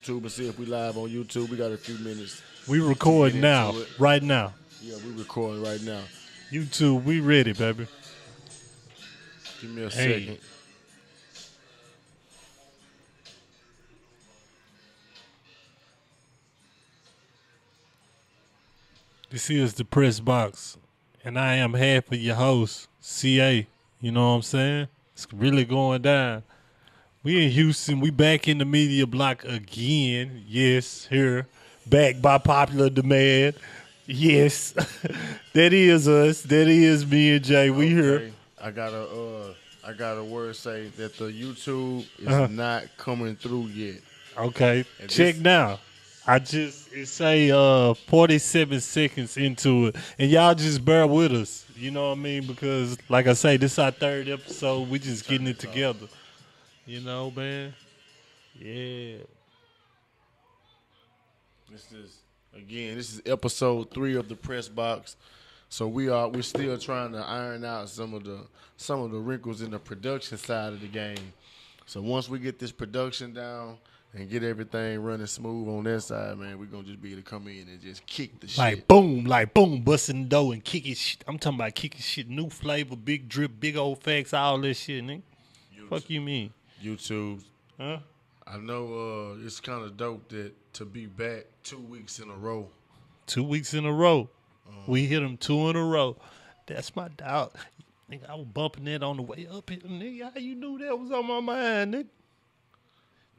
YouTube and see if we live on YouTube. We got a few minutes We to get record now, into it. right now. Yeah, we recording right now. YouTube, we ready, baby. Give me a Hey, second. this is the Press Box, and I am half of your host, CA. You know what I'm saying? It's really going down. We in Houston. We back in the media block again. Yes, here. Back by popular demand. Yes. That is us. That is me and Jay. We here. Okay, I got a word say that the YouTube is Uh-huh. not coming through yet. Okay. And Check this, now. It say 47 seconds into it. And y'all just bear with us. You know what I mean? Because like I say, this our third episode. We just turn getting it this off. together. You know, man? Yeah. This is episode 3 of the Press Box. So we're still trying to iron out some of the wrinkles in the production side of the game. So once we get this production down and get everything running smooth on that side, man, we're gonna just be able to come in and just kick the shit. Like boom, busting the dough and kicking shit. I'm talking about kicking shit, new flavor, big drip, big old facts, all that shit, nigga. Fuck you mean? YouTube. Huh? I know it's kind of dope that to be back 2 weeks in a row. 2 weeks in a row. We hit them 2 in a row. That's my dog. Nigga, I was bumping that on the way up here, nigga. How you knew that was on my mind, nigga?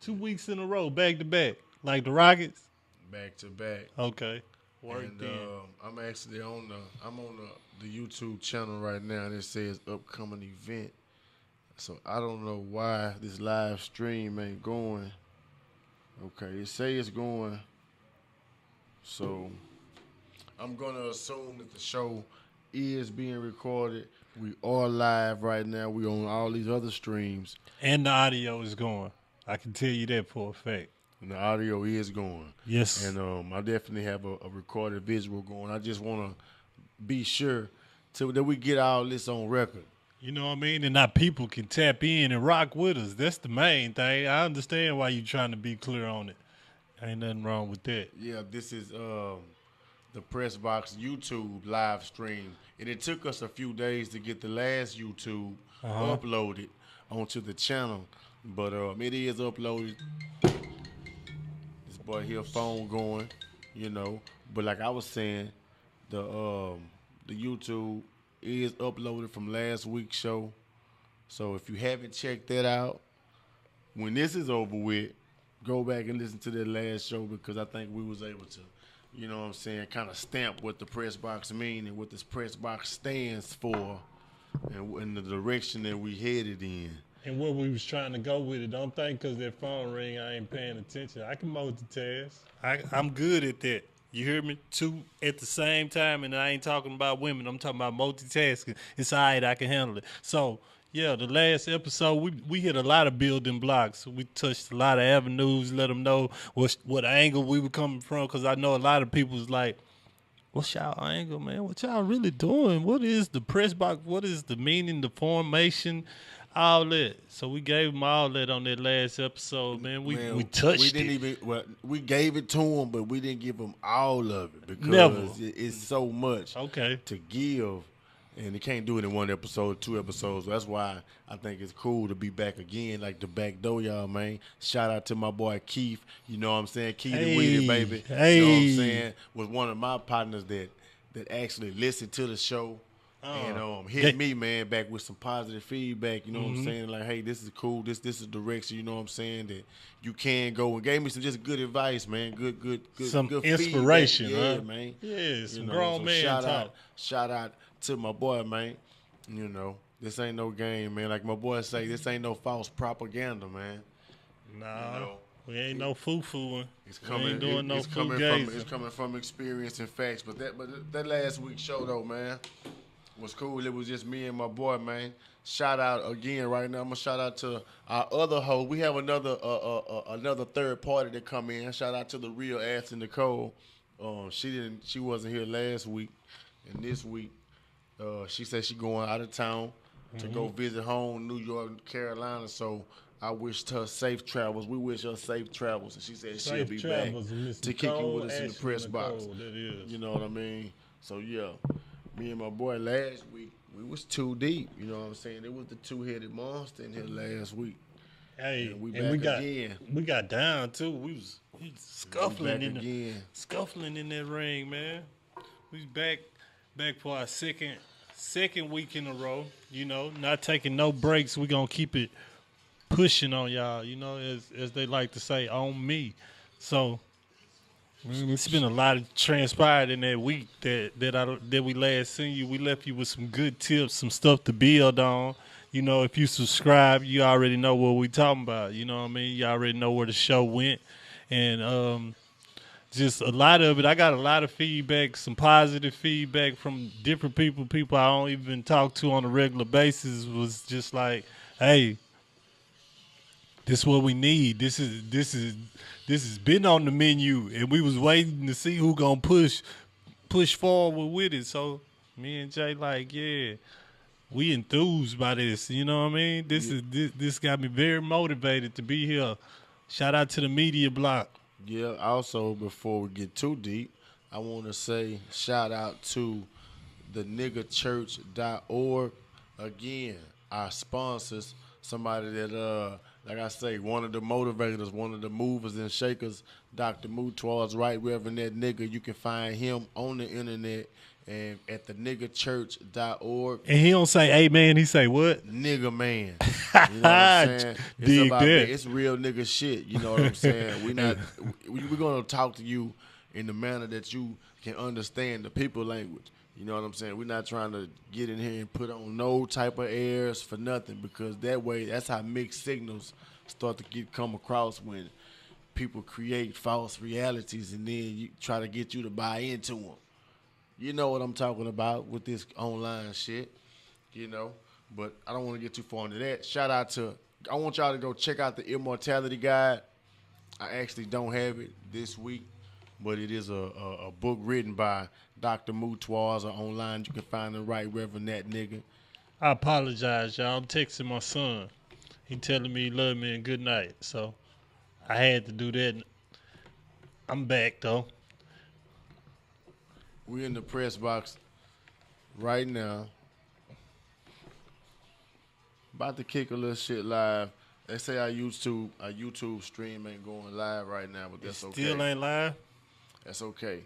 2 weeks in a row, back to back. Like the Rockets? Back to back. Okay. Work And then. I'm actually on the YouTube channel right now, and it says upcoming event. So I don't know why this live stream ain't going. Okay, it say it's going. So I'm gonna assume that the show is being recorded. We are live right now. We on all these other streams, And the audio is going. I can tell you that for a fact. and the audio is going. Yes. And I definitely have a recorded visual going. I just want to be sure that we get all this on record. You know what I mean? And now people can tap in and rock with us. That's the main thing. I understand why you trying to be clear on it. Ain't nothing wrong with that. Yeah, this is the Pressbox YouTube live stream, and it took us a few days to get the last YouTube uploaded onto the channel, but it is uploaded. This boy here phone going, you know. But like I was saying, the YouTube is uploaded from last week's show. So if you haven't checked that out, when this is over with, go back and listen to that last show because I think we was able to, you know what I'm saying, kind of stamp what the press box mean and what this press box stands for and the direction that we headed in. And where we was trying to go with it, don't think because that phone ring I ain't paying attention. I can multitask. I'm good at that. You hear me? Two at the same time, and I ain't talking about women. I'm talking about multitasking. It's all right. I can handle it. So, yeah, the last episode, we hit a lot of building blocks. We touched a lot of avenues, let them know what angle we were coming from, because I know a lot of people was like, what's y'all angle, man? What y'all really doing? What is the press box? What is the meaning, the formation, all that? So we gave them all that on that last episode, man. We touched we didn't it. even we gave it to them, but we didn't give them all of it because Never. it's so much Okay. to give, and they can't do it in one episode, 2 episodes. That's why I think it's cool to be back again, like the back door, y'all, man. Shout out to my boy Keith. You know what I'm saying? Keith and Weedy, baby. You know what I'm saying? Was one of my partners that actually listened to the show. And hit me, man, back with some positive feedback. You know what I'm saying? Like, hey, this is cool. This is direction. You know what I'm saying? That you can go, and gave me some just good advice, man. Good, Some good inspiration, feedback. Yeah, huh? man. Yeah, some You know, grown so man talk. shout out to my boy, man. You know, this ain't no game, man. Like my boy say, this ain't no false propaganda, man. Nah, You know, we ain't no foo-fooing. It's We coming. ain't doing no It's coming foo-gazing. from. It's coming from experience and facts. But that last week's show though, man, was cool. It was just me and my boy, man. Shout out again right now. I'm gonna shout out to our other host. We have another third party that come in. Shout out to the real Ashley Nicole. She wasn't here last week, and this week she said she going out of town to go visit home, New York, Carolina. So I wished her safe travels. We wish her safe travels, and she said she'll Safe be travels, back Miss to kick it Nicole, with us in the Ashley press box. Nicole, that is. You know what I mean? So yeah, me and my boy last week we was too deep. You know what I'm saying? It was the two-headed monster in here last week, Hey, and we and back again. we got down too. We was scuffling We back again. scuffling in that ring, man. We was back for our second week in a row. You know, not taking no breaks. We gonna keep it pushing on y'all. You know, as they like to say, on me. So it's been a lot of transpired in that week that we last seen you. We left you with some good tips, some stuff to build on. You know, if you subscribe, you already know what we talking about. You know what I mean? You already know where the show went, and just a lot of it. I got a lot of feedback, some positive feedback from different people I don't even talk to on a regular basis. Was just like, hey, this is what we need. This has been on the menu, and we was waiting to see who gonna push forward with it. So me and Jay like, yeah, we enthused by this. You know what I mean? This got me very motivated to be here. Shout out to the media block. Yeah, also, before we get too deep, I want to say shout out to the niggachurch.org. Again, our sponsors, somebody that, like I say, one of the motivators, one of the movers and shakers, Dr. Mutual's Right Reverend that nigga. You can find him on the internet and at the niggachurch.org. And he don't say amen, he say what? Nigga man. You know what I'm saying? It's Dig about that. it's real nigga shit. You know what I'm saying? We're gonna talk to you in the manner that you can understand the people language. You know what I'm saying? We're not trying to get in here and put on no type of airs for nothing, because that way, that's how mixed signals start to come across when people create false realities and then you try to get you to buy into them. You know what I'm talking about with this online shit, you know. But I don't want to get too far into that. I want y'all to go check out the Immortality Guide. I actually don't have it this week, but it is a book written by Dr. Mutuals, or online. You can find the Right Reverend that nigga. I apologize, y'all. I'm texting my son. He telling me he love me and good night. So I had to do that. I'm back though. We in the press box right now. About to kick a little shit live. They say our YouTube stream ain't going live right now, but that's okay. Still ain't live? That's okay.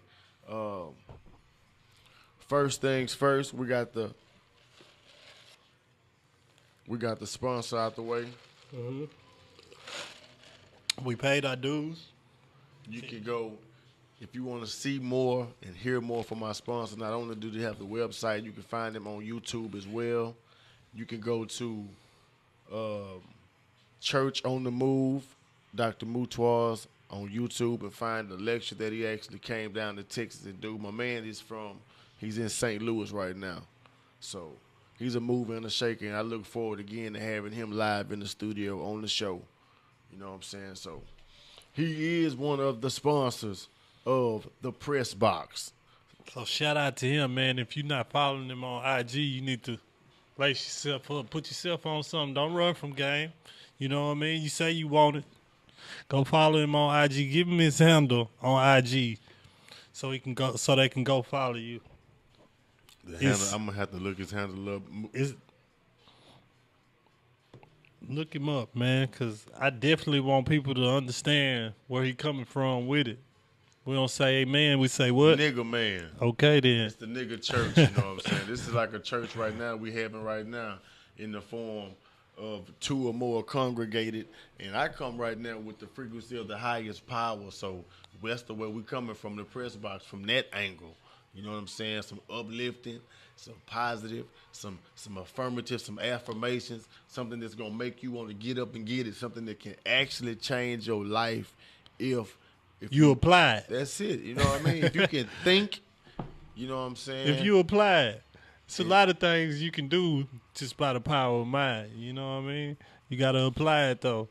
First things first, we got the sponsor out the way. Mm-hmm. We paid our dues. You can go, if you want to see more and hear more from our sponsor. Not only do they have the website, you can find them on YouTube as well. You can go to Church on the Move, Dr. Mutuals on YouTube, and find the lecture that he actually came down to Texas and do. My man he's in St. Louis right now. So he's a mover and a shaker, and I look forward again to having him live in the studio on the show. You know what I'm saying? So he is one of the sponsors of the Press Box. So shout out to him, man. If you're not following him on IG, you need to lace yourself up, put yourself on something. Don't run from game. You know what I mean? You say you want it. Go follow him on IG. Give him his handle on IG so he can go. So they can go follow you. I'm gonna have to look his handle up. Look him up, man, because I definitely want people to understand where he coming from with it. We don't say amen, we say what? Nigga man. Okay, then. It's the nigga church, you know what I'm saying? This is like a church right now we having right now in the form of two or more congregated. And I come right now with the frequency of the highest power. So that's the way we coming from the press box, from that angle. You know what I'm saying? Some uplifting, some positive, some affirmative, some affirmations, something that's going to make you want to get up and get it, something that can actually change your life if you apply it. That's it. You know what I mean? If you can think, you know what I'm saying? If you apply it. It's a lot of things you can do just by the power of mind. You know what I mean? You got to apply it, though.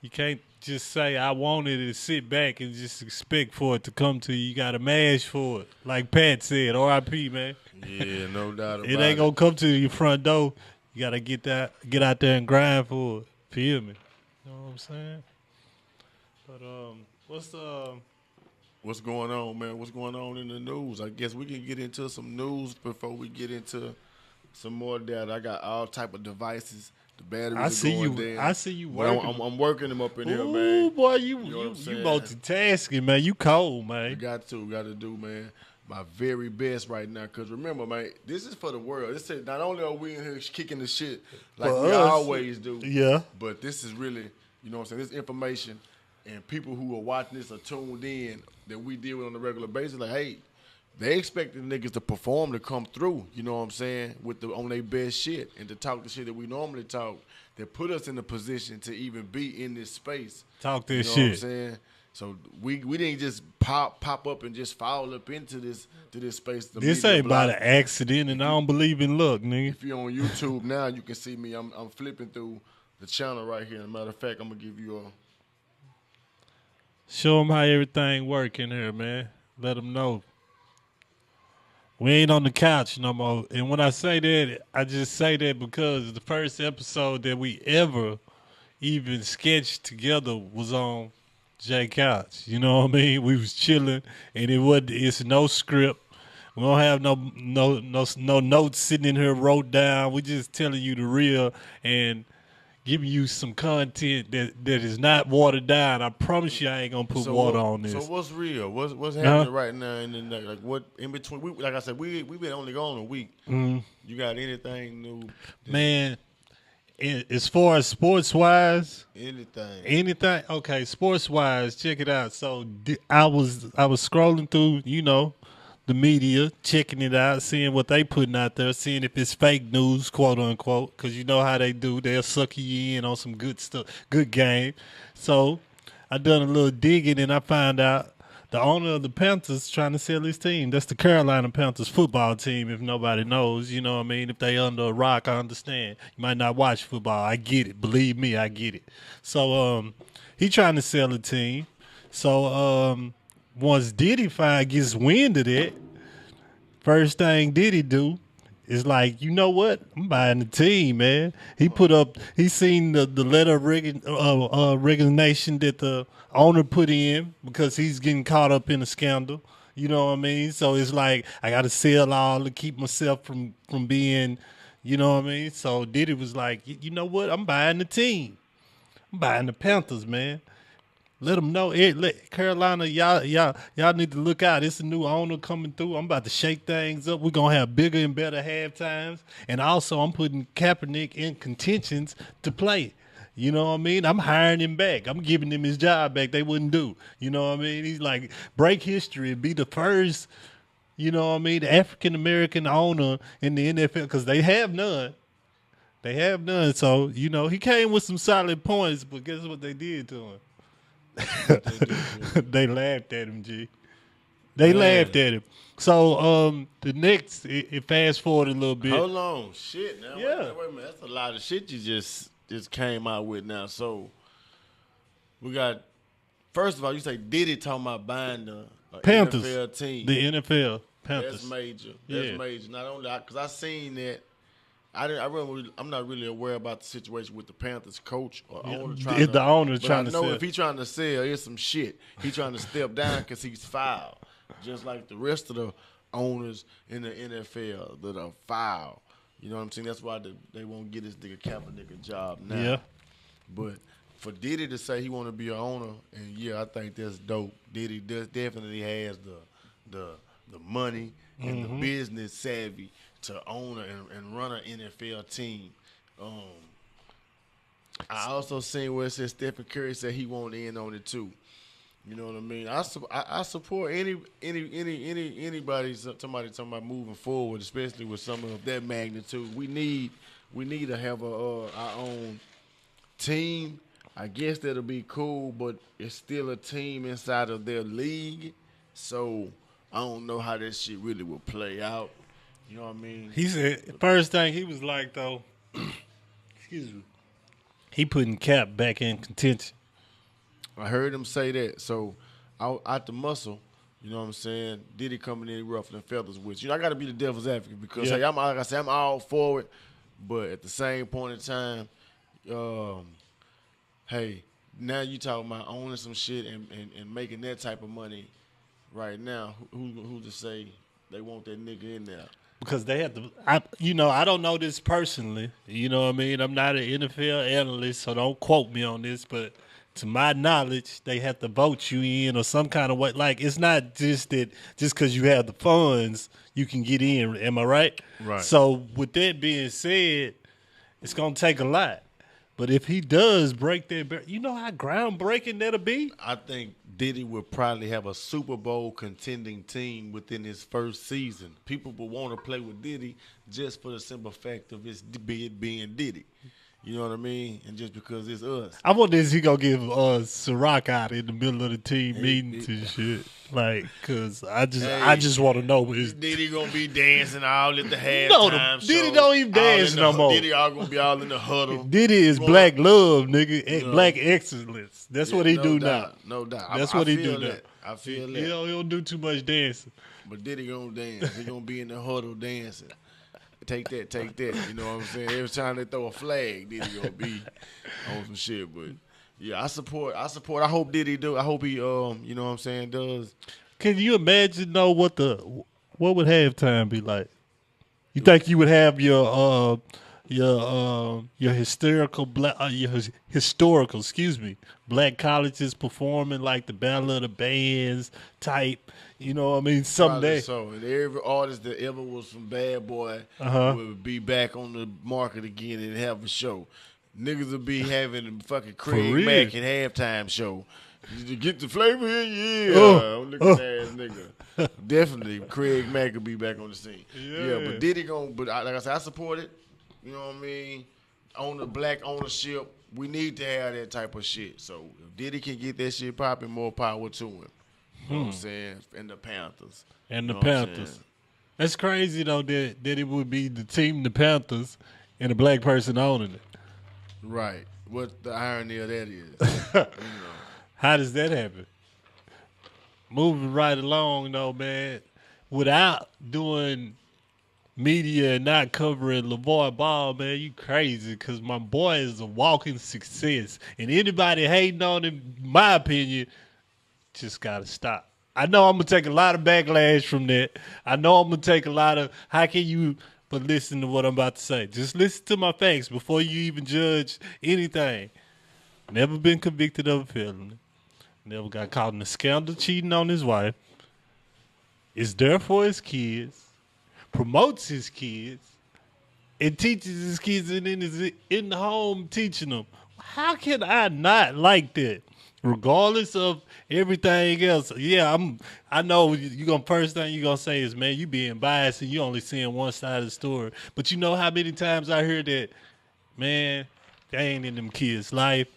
You can't just say, I want it, and sit back and just expect for it to come to you. You got to mash for it. Like Pat said, R.I.P., man. Yeah, no doubt about it. It ain't going to come to your front door. You got to get out there and grind for it. Feel me? You know what I'm saying? But What's going on, man? What's going on in the news? I guess we can get into some news before we get into some more data. I got all type of devices. The I batteries are see going you. down. I see you But working. I'm working them up in here, Ooh, man. boy, You know what I'm you saying? multitasking, man. You cold, We man. got to do, man, my very best right now. Because remember, man, this is for the world. This is not only are we in here kicking the shit like For we us, always do, yeah. but this is really, you know what I'm saying, this information and people who are watching this are tuned in that we deal with on a regular basis. Like, hey, they expect the niggas to perform, to come through, you know what I'm saying, with the on their best shit and to talk the shit that we normally talk that put us in the position to even be in this space. Talk You that know what I'm shit. saying? So we didn't just pop up and just fall up into this space. The This media ain't by block. the accident, and I don't believe in luck, nigga. If you're on YouTube now, you can see me. I'm flipping through the channel right here. As a matter of fact, I'm gonna give you a. Show them how everything work in here, man. Let them know. We ain't on the couch no more. And when I say that, I just say that because the first episode that we ever even sketched together was on J Couch. You know what I mean? We was chilling, and it's no script. We don't have no notes sitting in here wrote down. We just telling you the real and giving you some content that is not watered down. I promise you, I ain't gonna put water on this. So what's real? What's happening right now? And then like what in between? Like I said, we've been only gone a week. You got anything new? Man, as far as sports wise, Anything? Okay, sports wise, check it out. So I was scrolling through, the media, checking it out, seeing what they putting out there, seeing if it's fake news, quote unquote, because you know how they do. They'll suck you in on some good stuff, good game. So I done a little digging and I found out the owner of the Panthers trying to sell his team. That's the Carolina Panthers football team, if nobody knows. You know what I mean? If they under a rock, I understand. You might not watch football. I get it. Believe me, I get it. So he trying to sell a team. So once Diddy gets wind of that, first thing Diddy do is like, you know what? I'm buying the team, man. He seen the letter of resignation that the owner put in because he's getting caught up in a scandal. You know what I mean? So it's like, I got to sell all to keep myself from being, you know what I mean? So Diddy was like, you know what? I'm buying the team. I'm buying the Panthers, man. Let them know. Carolina, y'all need to look out. It's a new owner coming through. I'm about to shake things up. We're going to have bigger and better halftimes. And also, I'm putting Kaepernick in contentions to play. You know what I mean? I'm hiring him back. I'm giving him his job back. They wouldn't do. You know what I mean? He's like, break history and be the first, you know what I mean, the African-American owner in the NFL because they have none. They have none. So, he came with some solid points, but guess what they did to him? They laughed at him, G. They laughed at him. So the next, it fast forward a little bit. Hold on, shit. Now, Yeah. wait a minute. That's a lot of shit you just came out with now. So we got. First of all, you say Diddy talking about buying the Panthers, NFL team. the NFL Panthers. That's major. That's major. Not only because I seen that. I'm not really aware about the situation with the Panthers coach or owner trying The owner's but trying I to know sell. if he's trying to sell, it's some shit. He's trying to step down because he's foul, just like the rest of the owners in the NFL that are foul. You know what I'm saying? That's why they won't get this nigga Kaepernick a job now. Yeah. But for Diddy to say he want to be an owner, and yeah, I think that's dope. Diddy definitely has the money and the business savvy to own and run an NFL team. I also seen where it says Stephen Curry said he won't in on it too. You know what I mean? I support anybody somebody talking about moving forward, especially with some of that magnitude. We need to have our own team. I guess that'll be cool, but it's still a team inside of their league. So I don't know how that shit really will play out. You know what I mean? He said first thing he was like though, excuse me, he putting Cap back in contention. I heard him say that. So out the muscle, you know what I'm saying? Diddy coming in ruffling feathers with you. I got to be the devil's advocate because hey, I'm all for it, but at the same point in time, hey, now you talking about owning some shit and making that type of money right now. Who to say they want that nigga in there? Because they have to. I don't know this personally. You know what I mean? I'm not an NFL analyst, so don't quote me on this. But to my knowledge, they have to vote you in or some kind of way. Like it's not just that just because you have the funds, you can get in. Am I right? Right. So with that being said, it's gonna take a lot. But if he does break that, you know how groundbreaking that'll be. I think Diddy would probably have a Super Bowl contending team within his first season. People would want to play with Diddy just for the simple fact of being Diddy. You know what I mean? And just because it's us. I wonder is he gonna give Ciroc out in the middle of the team meetings and shit? Like, cause I just want to know is Diddy gonna be dancing all at the no, halftime show? Diddy don't even dance no more. Diddy all gonna be all in the huddle. Diddy is black love, nigga, black excellence. That's what he do doubt, now. No doubt. That's what he do now. I feel that. He don't do too much dancing. But Diddy gonna dance. He gonna be in the huddle dancing. Take that. You know what I'm saying? Every time they throw a flag, Diddy gonna be on some shit. But yeah, I support. I hope Diddy do. I hope he you know what I'm saying, does. Can you imagine though what would halftime be like? You think you would have your historical black colleges performing like the Battle of the Bands type, you know what I mean, someday. So, and every artist that ever was from Bad Boy would be back on the market again and have a show. Niggas would be having a fucking Craig Mack at halftime show. You get the flavor in, I'm looking ass nigga. Definitely, Craig Mack will be back on the scene. Yeah, but Diddy like I said, I support it. You know what I mean? On the black ownership, we need to have that type of shit. So if Diddy can get that shit popping, more power to him. You know what I'm saying? And the Panthers. And the Panthers. That's crazy though that it would be the team, the Panthers, and a black person owning it. Right. What the irony of that is. You know. How does that happen? Moving right along though, man, without doing media and not covering LeVar Ball, man, you crazy, because my boy is a walking success. And anybody hating on him, my opinion, just got to stop. I know I'm going to take a lot of backlash from that. I know I'm going to take a lot of, how can you, but listen to what I'm about to say. Just listen to my facts before you even judge anything. Never been convicted of a felony. Never got caught in a scandal cheating on his wife. Is there for his kids. Promotes his kids. And teaches his kids and is in the home teaching them. How can I not like that? Regardless of everything else. Yeah, I know first thing you're gonna say is, man, you being biased and you only seeing one side of the story. But you know how many times I hear that, man, they ain't in them kids' life.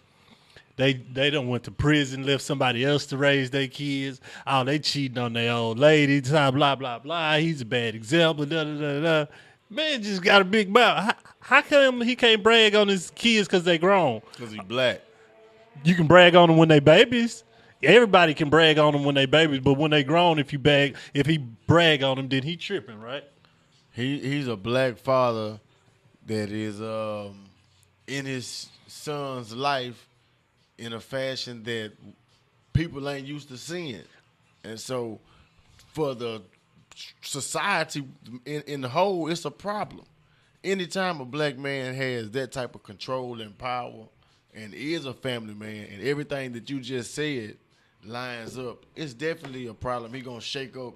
They done went to prison, left somebody else to raise their kids. Oh, they cheating on their old lady, blah, blah, blah. He's a bad example, da, da, da, da. Man just got a big mouth. How come he can't brag on his kids because they grown? Because he black. You can brag on them when they babies. Everybody can brag on them when they babies, but when they grown, if he brag on them, then he tripping, right? He's a black father that is in his son's life in a fashion that people ain't used to seeing. And so for the society in the whole, it's a problem. Anytime a black man has that type of control and power and is a family man and everything that you just said lines up, it's definitely a problem. He gonna shake up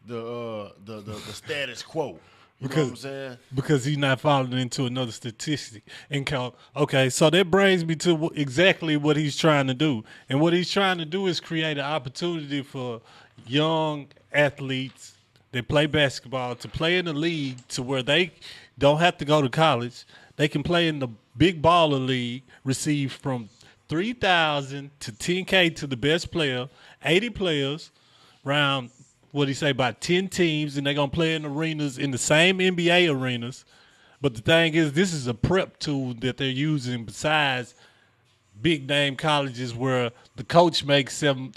the status quo. You know what I'm saying? Because he's not falling into another statistic. Okay, so that brings me to exactly what he's trying to do. And what he's trying to do is create an opportunity for young athletes that play basketball to play in the league to where they don't have to go to college. They can play in the big baller league, receive from $3,000 to $10K to the best player, 80 players, round what he say, about 10 teams, and they're going to play in arenas, in the same NBA arenas. But the thing is, this is a prep tool that they're using besides big name colleges where the coach makes seven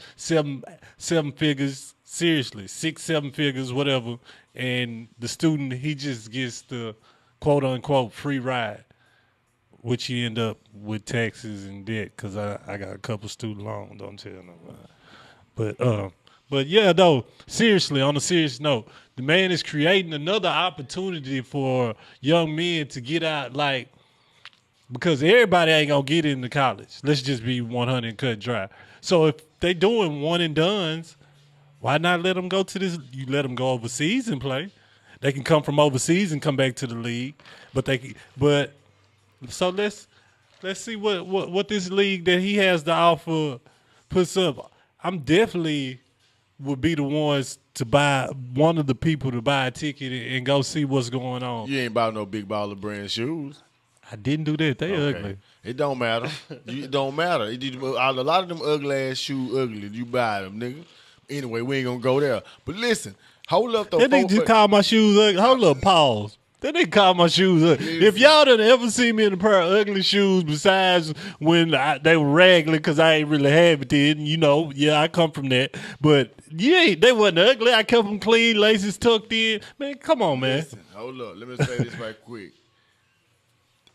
figures, seriously, 6-7 figures, whatever, and the student, he just gets the quote unquote free ride. which you end up with taxes and debt because I got a couple student loans. Don't tell nobody. But yeah, though, seriously, on a serious note, the man is creating another opportunity for young men to get out, like, because everybody ain't gonna get into college. Let's just be 100 and cut dry. So if they doing one and dones, why not let them go to this? You let them go overseas and play. They can come from overseas and come back to the league, but so let's see what this league that he has to offer puts up. I'm definitely would be the ones to buy one of the people to buy a ticket and go see what's going on. You ain't bought no big baller brand shoes. I didn't do that. They ugly. It don't matter. It don't matter. A lot of them ugly ass shoes ugly. You buy them, nigga. Anyway, we ain't gonna go there. But listen, hold up though. That nigga just called my shoes ugly. Hold up, pause. That nigga called my shoes ugly. If y'all done ever seen me in a pair of ugly shoes besides when they were raggedy because I ain't really have it then, you know, yeah, I come from that. But they wasn't ugly. I kept them clean, laces tucked in. Man, come on, man. Listen, hold up. Let me say this right quick.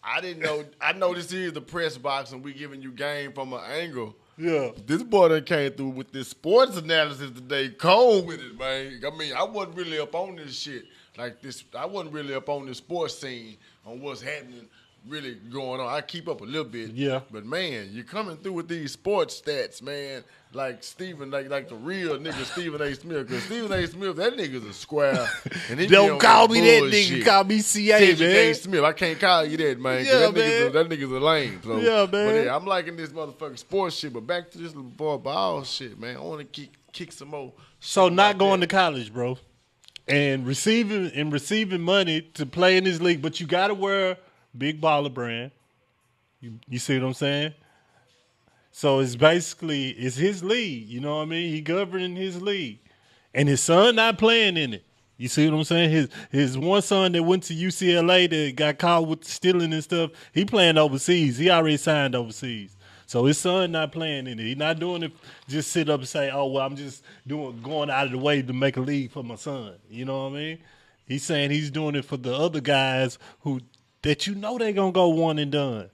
I didn't know. I know this is the press box and we giving you game from an angle. Yeah. This boy done came through with this sports analysis today. Cold with it, man. I mean, I wasn't really up on this shit like this. I wasn't really up on the sports scene on what's happening, really going on. I keep up a little bit. Yeah. But, man, you're coming through with these sports stats, man, like Stephen, like the real nigga Stephen A. Smith. Because Stephen A. Smith, that nigga's a square. And he don't call me that nigga. Call me CA, man. Smith. I can't call you that, man. Yeah, that nigga's a lame. So, yeah, man. But yeah, I'm liking this motherfucking sports shit. But back to this little boy ball shit, man. I want to kick some more. So not going to college, bro, and receiving money to play in this league, but you got to wear big baller brand. You see what I'm saying? So it's his league. You know what I mean? He governing his league, and his son not playing in it. You see what I'm saying? His one son that went to UCLA that got caught with stealing and stuff, he playing overseas. He already signed overseas. So his son not playing in it. He not doing it just sit up and say, oh, well, I'm just going out of the way to make a league for my son. You know what I mean? He's saying he's doing it for the other guys that you know they going to go one and done.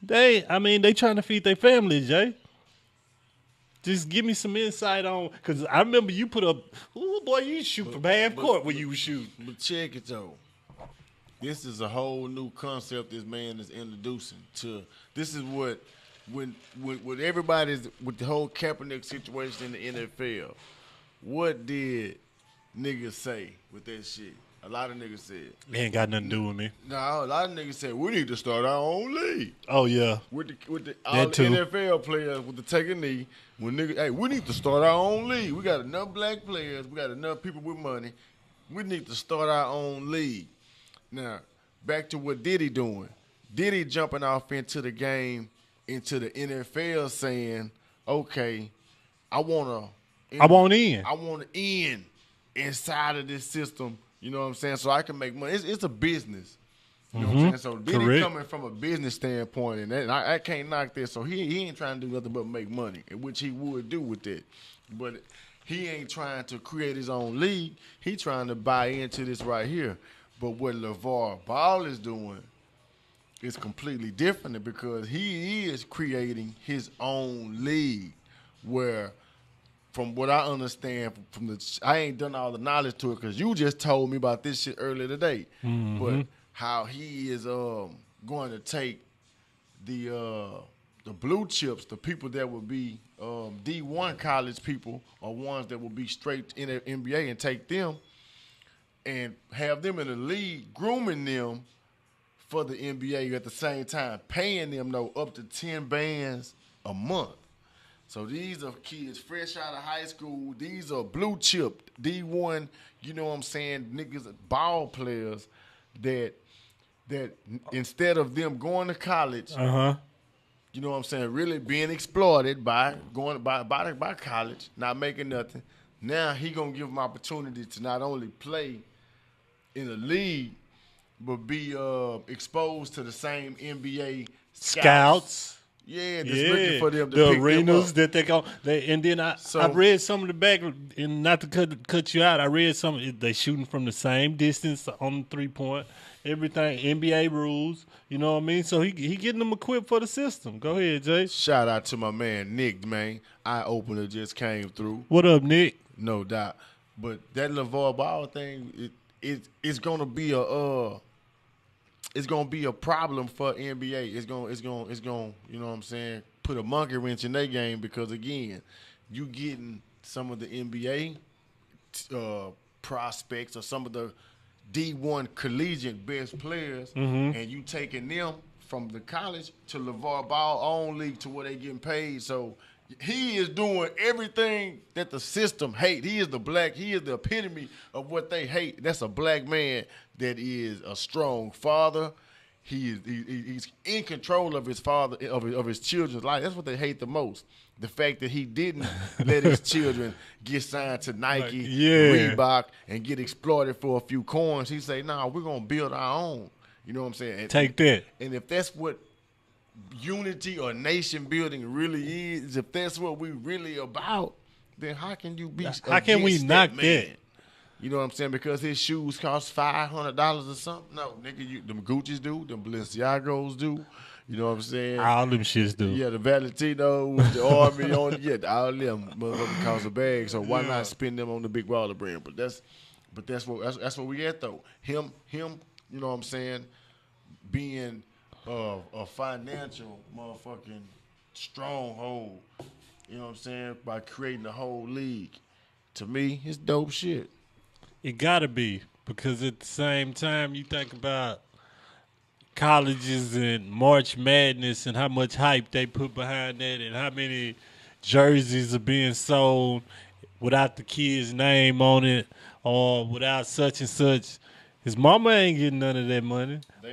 They trying to feed their family, Jay. Just give me some insight on, because I remember you put up, ooh, boy, you shoot from half court when you were shooting. But check it, though. This is a whole new concept this man is introducing to. This is what, when everybody's, with the whole Kaepernick situation in the NFL, what did niggas say with that shit? A lot of niggas said. It ain't got nothing to do with me. No, a lot of niggas said, we need to start our own league. Oh, yeah. With all the NFL players with the take a knee, when niggas, hey, we need to start our own league. We got enough black players. We got enough people with money. We need to start our own league. Now, back to what Diddy doing. Diddy jumping off into the game, into the NFL saying, okay, I want to end inside of this system. You know what I'm saying? So I can make money. It's a business. You know what I'm saying? So Diddy coming from a business standpoint, and I can't knock that. So he ain't trying to do nothing but make money, which he would do with it. But he ain't trying to create his own league. He trying to buy into this right here. But what LeVar Ball is doing is completely different because he is creating his own league where, from what I understand, I ain't done all the knowledge to it because you just told me about this shit earlier today. Mm-hmm. But how he is going to take the blue chips, the people that will be D1 college people or ones that will be straight in the NBA, and take them and have them in the league, grooming them for the NBA at the same time, paying them though up to 10 bands a month. So these are kids fresh out of high school. These are blue chip D1, you know what I'm saying, niggas, ball players that instead of them going to college, you know what I'm saying, really being exploited by going by college, not making nothing. Now he gonna give them opportunity to not only play in the league, but be exposed to the same NBA scouts Yeah, just looking Yeah, for them to the pick them arenas up. that they go. And then I So read some of the back, and not to cut you out, I read some. They shooting from the same distance on the 3 point. Everything NBA rules. You know what I mean? So he getting them equipped for the system. Go ahead, Jay. shout out to my man Nick, man. Eye opener just came through, What up, Nick? no doubt. But that LeVar Ball thing, it's gonna be a problem for NBA. It's gonna, you know what I'm saying, put a monkey wrench in their game because again, you getting some of the NBA prospects or some of the D1 collegiate best players, and you taking them from the college to LeVar Ball own league to where they getting paid. So he is doing everything that the system hate. He is the epitome of what they hate. That's a black man that is a strong father. He's in control of his father of his children's life. That's what they hate the most. The fact that he didn't let his children get signed to Nike, Reebok, and get exploited for a few coins. He say, "Nah, we're gonna build our own." You know what I'm saying? Take that. And if that's what unity or nation building really is, if that's what we really about, then how can you be? How can we knock that? You know what I'm saying? Because his shoes cost $500 or something. No, nigga, them Gucci's do, them Balenciagos do. You know what I'm saying? All them shits do. Yeah, the Valentinos, the Army on, yeah, all them motherfuckers cost a bag. So why not spend them on the big baller brand? But that's what we at though. Him, you know what I'm saying? Being a financial motherfucking stronghold. You know what I'm saying? By creating the whole league. To me, it's dope shit. It gotta be, because at the same time you think about colleges and March Madness and how much hype they put behind that and how many jerseys are being sold without the kid's name on it or without such and such. His mama ain't getting none of that money. They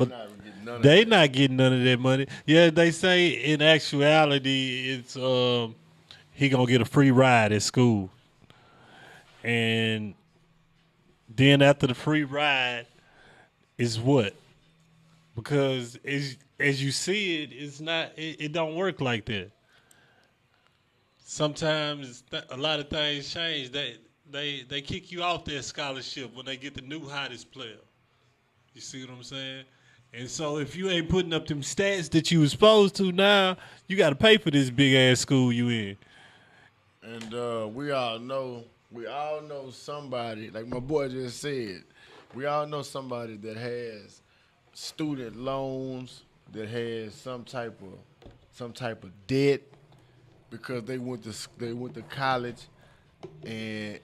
not getting none of that money. Yeah, they say in actuality it's he gonna get a free ride at school. And then after the free ride is what? Because as you see it, it's not. It don't work like that. Sometimes a lot of things change. They kick you off that scholarship when they get the new hottest player. You see what I'm saying? And so if you ain't putting up them stats that you was supposed to, now you got to pay for this big ass school you in. And we all know somebody, like my boy just said, we all know somebody that has student loans, that has some type of debt because they went to college and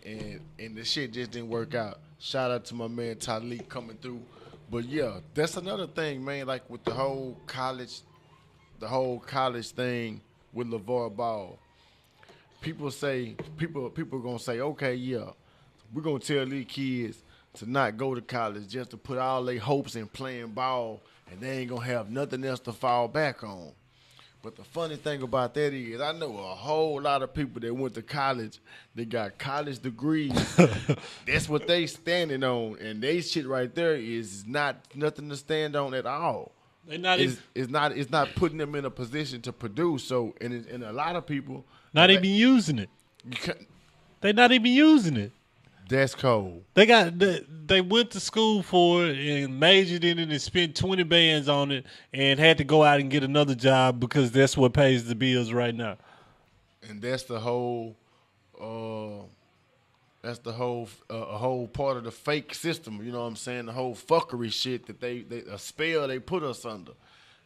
the shit just didn't work out. Shout out to my man Talik coming through. But yeah, that's another thing, man, like with the whole college thing with LeVar Ball. People gonna say, okay, yeah, we're gonna tell these kids to not go to college just to put all their hopes in playing ball, and they ain't gonna have nothing else to fall back on. But the funny thing about that is, I know a whole lot of people that went to college, they got college degrees. That's what they standing on, and they shit right there is not nothing to stand on at all. They not it's not putting them in a position to produce. So, and a lot of people not even using it. They not even using it. That's cold. They went to school for it and majored in it and spent 20 bands on it and had to go out and get another job because that's what pays the bills right now. And that's the whole a whole part of the fake system. You know what I'm saying? The whole fuckery shit that they a spell they put us under.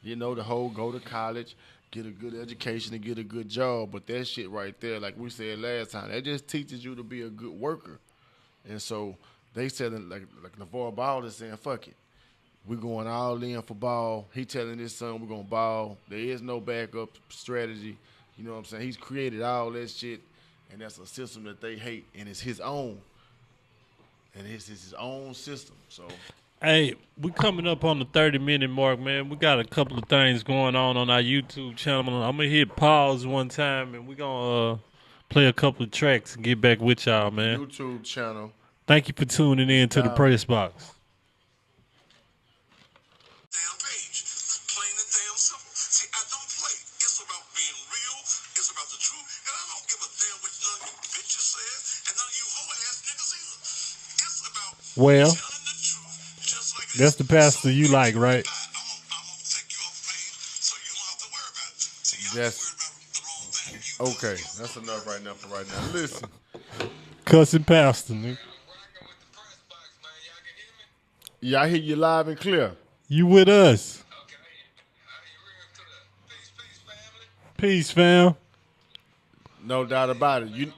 You know, the whole go to college, get a good education, and get a good job. But that shit right there, like we said last time, that just teaches you to be a good worker. And so they said, like LeVar Ball is saying, fuck it. We're going all in for ball. He telling his son we're going to ball. There is no backup strategy. You know what I'm saying? He's created all that shit, and that's a system that they hate, and it's his own. And it's his own system. So, hey, we coming up on the 30-minute mark, man. We got a couple of things going on our YouTube channel. I'm going to hit pause one time, and we're going to play a couple of tracks and get back with y'all, man. YouTube channel. Thank you for tuning in to the Pressbox. Damn page. Plain and damn simple. See, I don't play. It's about Well, that's the pastor you like, right? That's okay. That's enough right now for right now. Listen, Cussing pastor, nigga. yeah, I hear you live and clear. You with us. Peace, fam. No doubt about it. You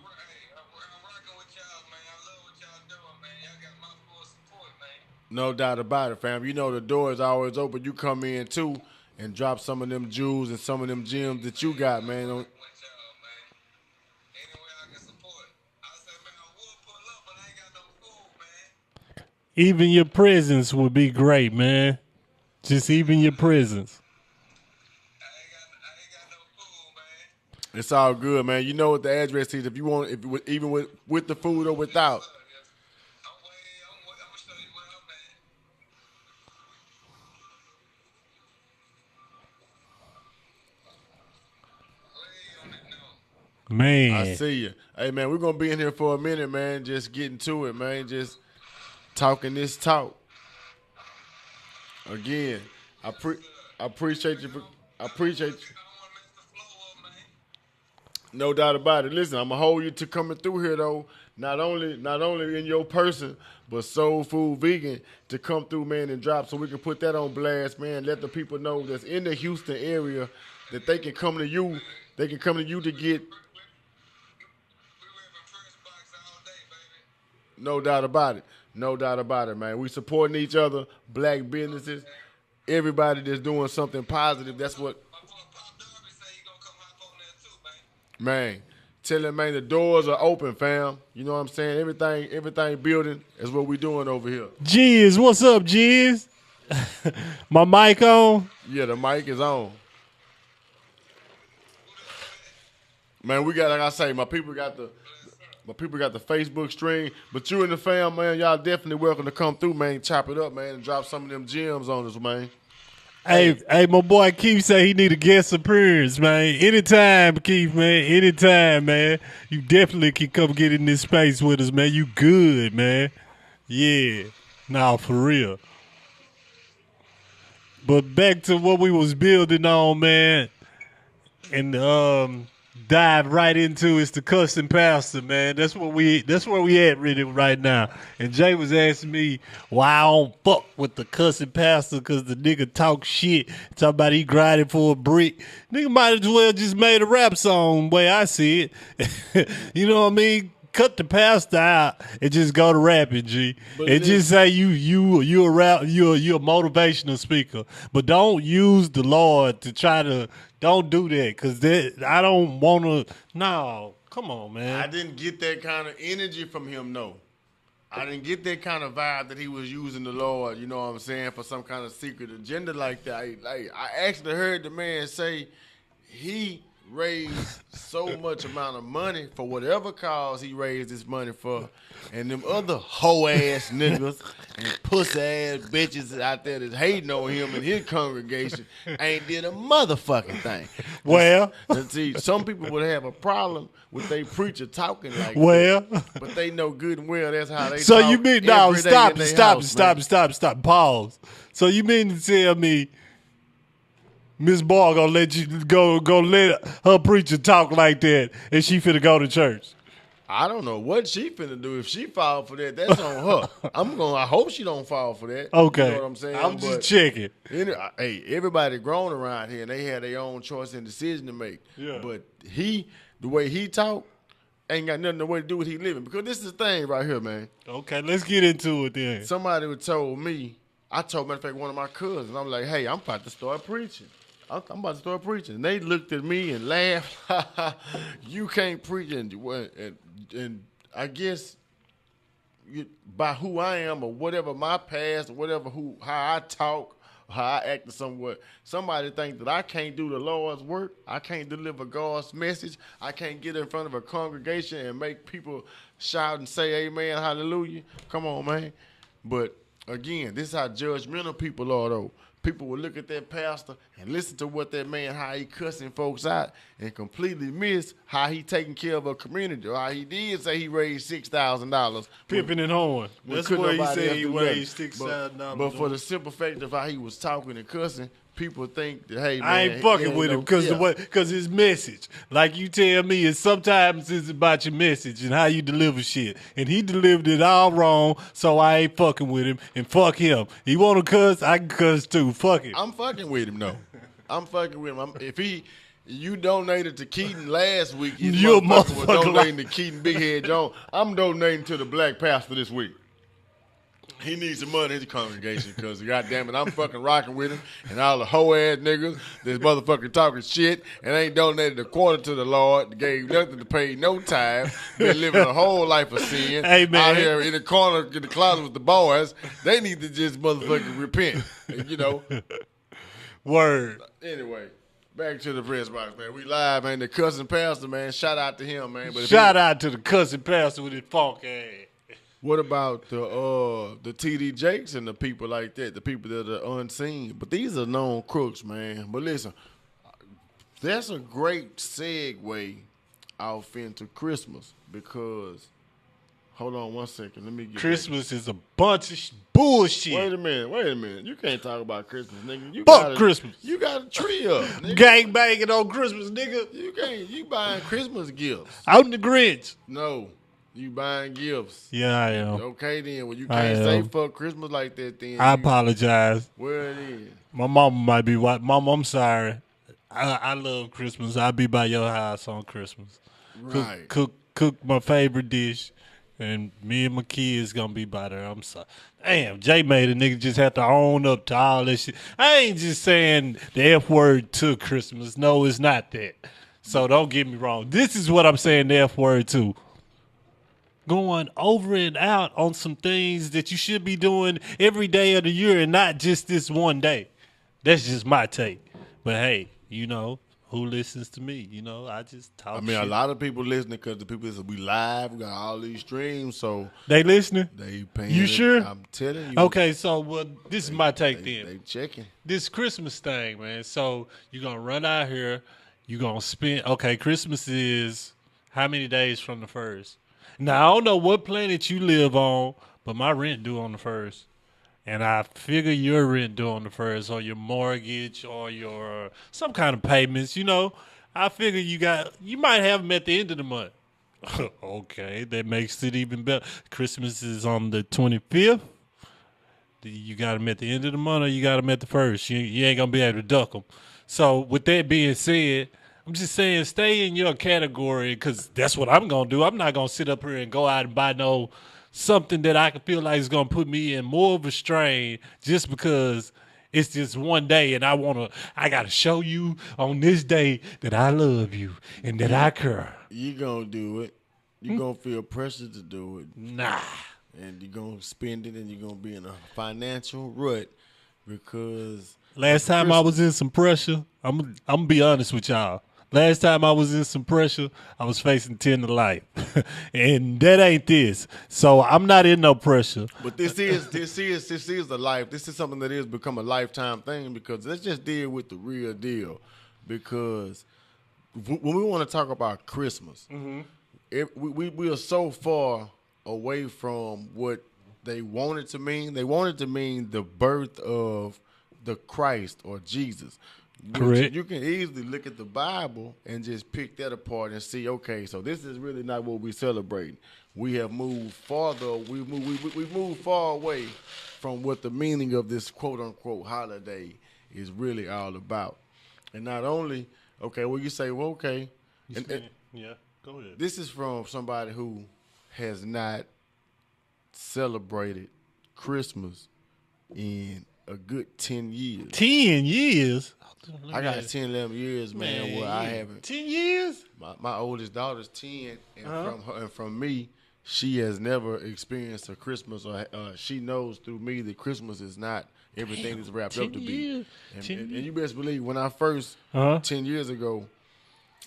no doubt about it, fam. You know the door is always open. You come in too and drop some of them jewels and some of them gems that you got, man. Even your presence would be great, man. Just even your presence. It's all good, man. You know what the address is. If you want, even with the food or without. Man. I see you. Hey, man, we're going to be in here for a minute, man, just getting to it, man, just talking this talk. Again, I appreciate you. I appreciate you. No doubt about it. Listen, I'm going to hold you to coming through here, though, not only in your person, but Soul Food Vegan to come through, man, and drop so we can put that on blast, man, let the people know that's in the Houston area that they can come to you. They can come to you to get. No doubt about it. No doubt about it, man. We supporting each other, black businesses, everybody that's doing something positive. That's what. Man, tell him, man, the doors are open, fam. You know what I'm saying? Everything building is what we doing over here. Jizz, what's up, Jizz? My mic on? Yeah, the mic is on. Man, we got, like I say, my people got the Facebook stream, but you and the fam, man, y'all definitely welcome to come through, man. Chop it up, man, and drop some of them gems on us, man. Hey, my boy Keith say he need a guest appearance, man. Anytime, Keith, man. Anytime, man. You definitely can come get in this space with us, man. You good, man. Yeah. Nah, for real. But back to what we was building on, man. And dive right into is the cussing pastor, man. That's where we at really right now. And Jay was asking me why I don't fuck with the cussing pastor because the nigga talk shit, talk about he grinding for a brick. Nigga might as well just made a rap song, way I see it. You know what I mean? Cut the pastor out and just go to rapping, G. But and just say you a motivational speaker, but don't use the Lord to try to. Don't do that, cause I don't want to. No, come on, man. I didn't get that kind of energy from him, no. I didn't get that kind of vibe that he was using the Lord. You know what I'm saying, for some kind of secret agenda like that. I actually heard the man say he raised so much amount of money for whatever cause he raised this money for, and them other hoe ass niggas and pussy ass bitches out there that's hating on him and his congregation ain't did a motherfucking thing. Well, see, some people would have a problem with they preacher talking like that, but they know good and well that's how they so talk. You mean stop, pause. So you mean to tell me Miss Ball gonna let you go let her preacher talk like that and she finna go to church? I don't know what she finna do. If she fall for that, that's on her. I hope she don't fall for that. Okay. You know what I'm saying? I'm just checking. Hey, everybody grown around here and they had their own choice and decision to make. Yeah. But the way he talk, ain't got nothing to do with he living. Because this is the thing right here, man. Okay, let's get into it then. Somebody told me, matter of fact, one of my cousins, I'm like, hey, I'm about to start preaching. I'm about to start preaching. And they looked at me and laughed. You can't preach. And I guess by who I am or whatever my past or how I talk, how I act or somewhat, somebody think that I can't do the Lord's work. I can't deliver God's message. I can't get in front of a congregation and make people shout and say amen, hallelujah. Come on, man. But again, this is how judgmental people are, though. people would look at that pastor and listen to what that man, how he cussing folks out, and completely miss how he taking care of a community. Or how he did say he raised $6,000. Pimping and horn. That's where he said he raised $6,000. But for the simple fact of how he was talking and cussing, people think that, hey, man, I ain't fucking with him because his message, like you tell me, is sometimes it's about your message and how you deliver shit. And he delivered it all wrong, so I ain't fucking with him. And fuck him. He want to cuss, I can cuss too. Fuck it. I'm fucking with him, though. I'm fucking with him. You donated to Keaton last week. You a motherfucker. Donating to Keaton Big Head Jones. I'm donating to the black pastor this week. He needs some money in his congregation because, goddamn it, I'm fucking rocking with him and all the hoe-ass niggas that's motherfucking talking shit and ain't donated a quarter to the Lord, gave nothing to pay no time, been living a whole life of sin. Hey, man. Out here in the corner, in the closet with the boys, they need to just motherfucking repent, you know. Word. Anyway, back to the Pressbox, man. We live, man. The cousin pastor, man. Shout out to him, man. But shout out to the cousin pastor with his funk ass. What about the TD Jakes and the people like that, the people that are unseen? But these are known crooks, man. But listen, that's a great segue off into Christmas because, hold on one second, let me get Christmas is a bunch of bullshit. Wait a minute. You can't talk about Christmas, nigga. Fuck Christmas. You got a tree up, nigga. Gang banging on Christmas, nigga. You buying Christmas gifts. I'm the Grinch. No. You buying gifts. Yeah, I am. Okay, then. Well, you can't say fuck Christmas like that, then. I apologize. Where it is? My mama might be white. Mama, I'm sorry. I love Christmas. I'll be by your house on Christmas. Right. Cook my favorite dish, and me and my kids gonna be by there. I'm sorry. Damn, Jay made a nigga just have to own up to all this shit. I ain't just saying the F word to Christmas. No, it's not that. So don't get me wrong. This is what I'm saying the F word to. Going over and out on some things that you should be doing every day of the year and not just this one day. That's just my take. But hey, you know, who listens to me? You know, I just talk shit. A lot of people listening because the people that we live, we got all these streams, so they listening? They paying. You sure? I'm telling you. Okay, so this is my take then. They checking. This Christmas thing, man. So you're going to run out here. You're going to spend. Okay, Christmas is how many days from the first? Now, I don't know what planet you live on, but my rent due on the first. And I figure your rent due on the first, or your mortgage, or your some kind of payments. You know, I figure you might have them at the end of the month. Okay, that makes it even better. Christmas is on the 25th. You got them at the end of the month, or you got them at the first. You ain't gonna be able to duck them. So, with that being said, I'm just saying, stay in your category because that's what I'm going to do. I'm not going to sit up here and go out and buy something that I can feel like is going to put me in more of a strain just because it's just one day and I got to show you on this day that I love you and that I care. You going to do it. You're going to feel pressure to do it. Nah. And you're going to spend it and you're going to be in a financial rut because... Last time I was in some pressure, I'm going to be honest with y'all. Last time I was in some pressure, I was facing 10 to life. And that ain't this. So I'm not in no pressure. But this is the life. This is something that is become a lifetime thing because let's just deal with the real deal. Because when we want to talk about Christmas, we are so far away from what they want it to mean. They want it to mean the birth of the Christ or Jesus. Correct. You can easily look at the Bible and just pick that apart and see, okay, so this is really not what we're celebrating. We have moved farther. We moved far away from what the meaning of this quote-unquote holiday is really all about. And not only, okay, well, you say, well, okay. Yeah, go ahead. This is from somebody who has not celebrated Christmas in a good 10 years. 10 years? I got 10, 11 years, man, where I haven't. 10 years? My oldest daughter's 10, and from me, she has never experienced a Christmas, or she knows through me that Christmas is not everything it's wrapped up to be. And you best believe, when I first, 10 years ago,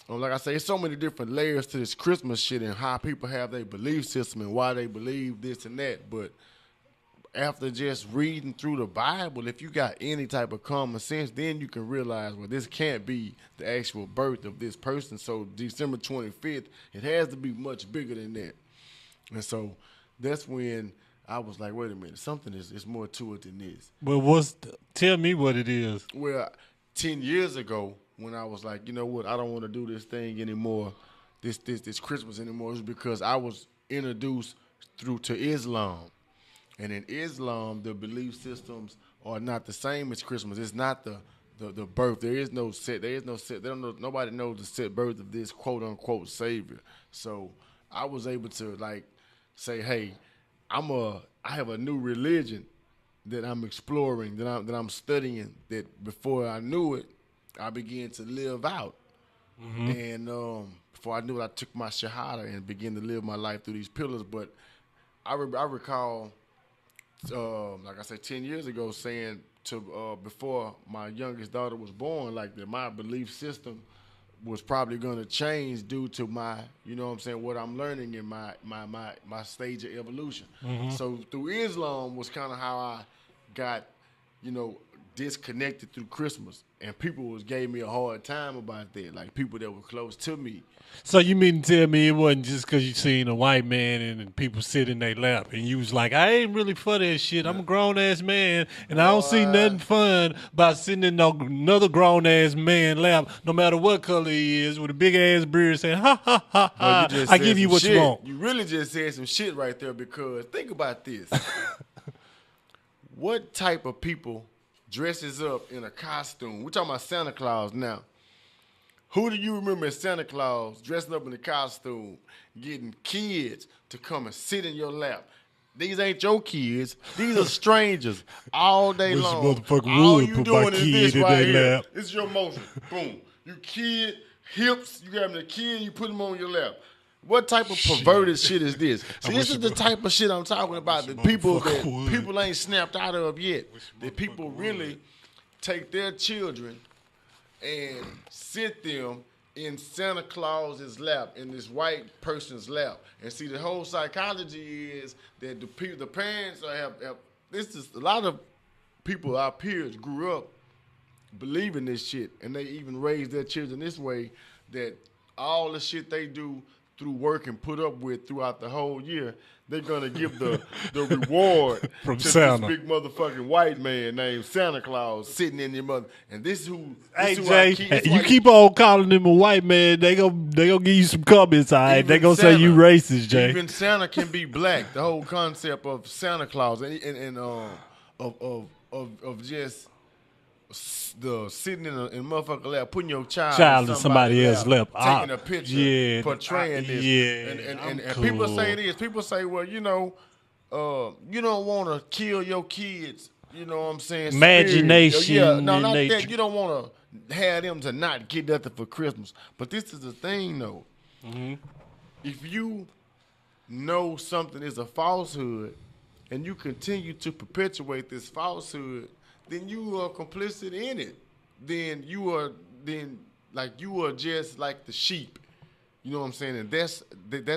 like I say, it's so many different layers to this Christmas shit and how people have their belief system and why they believe this and that, but after just reading through the Bible, if you got any type of common sense, then you can realize, well, this can't be the actual birth of this person. So December 25th, it has to be much bigger than that. And so that's when I was like, wait a minute, something is more to it than this. Well, tell me what it is. Well, 10 years ago, when I was like, you know what, I don't want to do this thing anymore, this Christmas anymore, is because I was introduced through to Islam. And in Islam, the belief systems are not the same as Christmas. It's not the birth. There is no set. They don't know. Nobody knows the set birth of this quote unquote savior. So I was able to like say, hey, I have a new religion that I'm exploring, that I'm studying. That before I knew it, I began to live out. Mm-hmm. And before I knew it, I took my shahada and began to live my life through these pillars. But I recall. Like I said, 10 years ago, saying to before my youngest daughter was born, like that my belief system was probably going to change due to my, you know what I'm saying, what I'm learning in my stage of evolution. Mm-hmm. So through Islam was kind of how I got, you know, disconnected through Christmas. And people gave me a hard time about that, like people that were close to me. So you mean to tell me it wasn't just because you seen a white man and people sit in their lap and you was like, I ain't really for that shit. I'm a grown-ass man, and I don't see nothing fun about sitting in another grown-ass man lap, no matter what color he is, with a big-ass beard saying, ha, ha, ha, ha, I give you what you want. You really just said some shit right there because think about this. What type of people dresses up in a costume? We're talking about Santa Claus now. Who do you remember as Santa Claus dressing up in a costume, getting kids to come and sit in your lap? These ain't your kids. These are strangers all day long. All you doing is this right here. It's your motion. Boom. You kid, hips, you grab the kid, you put them on your lap. What type of perverted shit is this? See, this is the type of shit I'm talking about. The people that people ain't snapped out of yet. That people really take their children and sit them in Santa Claus's lap, in this white person's lap. And see, the whole psychology is that the parents have this is a lot of people, our peers, grew up believing this shit, and they even raised their children this way, that all the shit they do through work and put up with throughout the whole year, they're gonna give the reward from to Santa. This big motherfucking white man named Santa Claus sitting in your mother. And this is who. Hey Jay, you keep on calling him a white man, they gonna give you some comments. All right, they gonna say you racist, Jay. Even Santa can be black. The whole concept of Santa Claus and of just the sitting in a motherfucker lap, putting your child in somebody else's lap, taking a picture, portraying this. Yeah, and people say this. People say, well, you know, you don't want to kill your kids. You know what I'm saying? Imagination. Yeah, no, not that. You don't want to have them to not get nothing for Christmas. But this is the thing, though. Mm-hmm. If you know something is a falsehood and you continue to perpetuate this falsehood, then you are complicit in it. Then you are just like the sheep. You know what I'm saying? And that's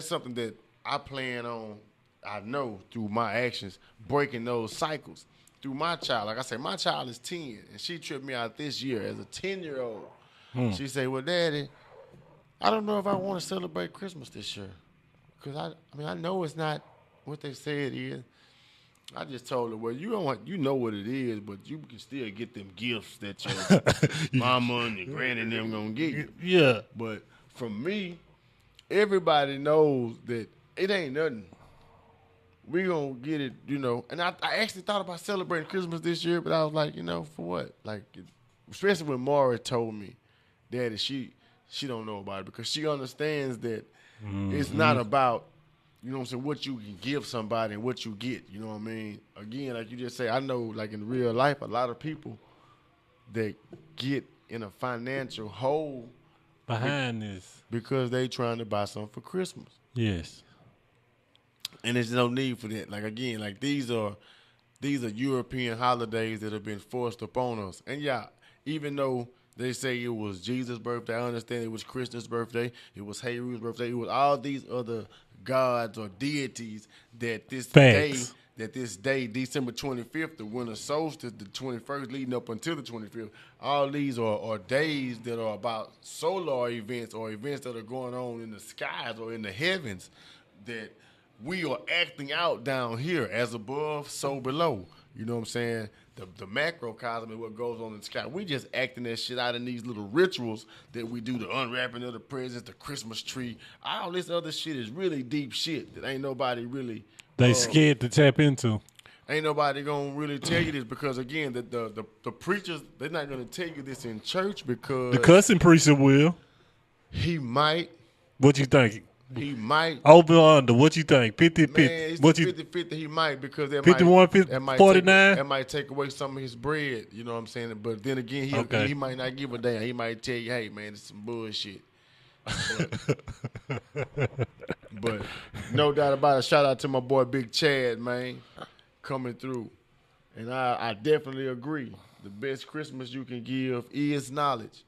something that I plan on, I know, through my actions, breaking those cycles. Through my child. Like I said, my child is 10, and she tripped me out this year as a 10-year-old. She said, well, Daddy, I don't know if I want to celebrate Christmas this year. Because, I know it's not what they say it is. I just told her, well, you know what it is, but you can still get them gifts that your mama and your granny and them gonna get you. Yeah. But from me, everybody knows that it ain't nothing. We gonna get it, you know. And I actually thought about celebrating Christmas this year, but I was like, you know, for what? Like, especially when Mara told me, Daddy, she don't know about it because she understands that it's not about, you know what I'm saying, what you can give somebody and what you get, you know what I mean? Again, like you just say, I know, like in real life, a lot of people that get in a financial hole behind this because they trying to buy something for Christmas. Yes. And there's no need for that. Like, again, like these are European holidays that have been forced upon us. And yeah, even though they say it was Jesus' birthday, I understand it was Krishna's birthday, it was Heru's birthday, it was all these other gods or deities that this day that this day, December 25th, the winter solstice, the 21st leading up until the 25th, all these are days that are about solar events or events that are going on in the skies or in the heavens that we are acting out down here, as above, so below. You know what I'm saying? The macrocosm is what goes on in the sky. We just acting that shit out in these little rituals that we do, the unwrapping of the presents, the Christmas tree. All this other shit is really deep shit that ain't nobody really... They scared to tap into. Ain't nobody gonna really tell you this because, again, the preachers, they're not gonna tell you this in church because... The cussing preacher will. He might. What you think? He might. Over or under, what you think? 50-50. Man, it's what 50-50 he might because that 51, 49? That might take away some of his bread, you know what I'm saying? But then again, he might not give a damn. He might tell you, hey, man, it's some bullshit. But no doubt about it, shout out to my boy Big Chad, man, coming through. And I definitely agree. The best Christmas you can give is knowledge.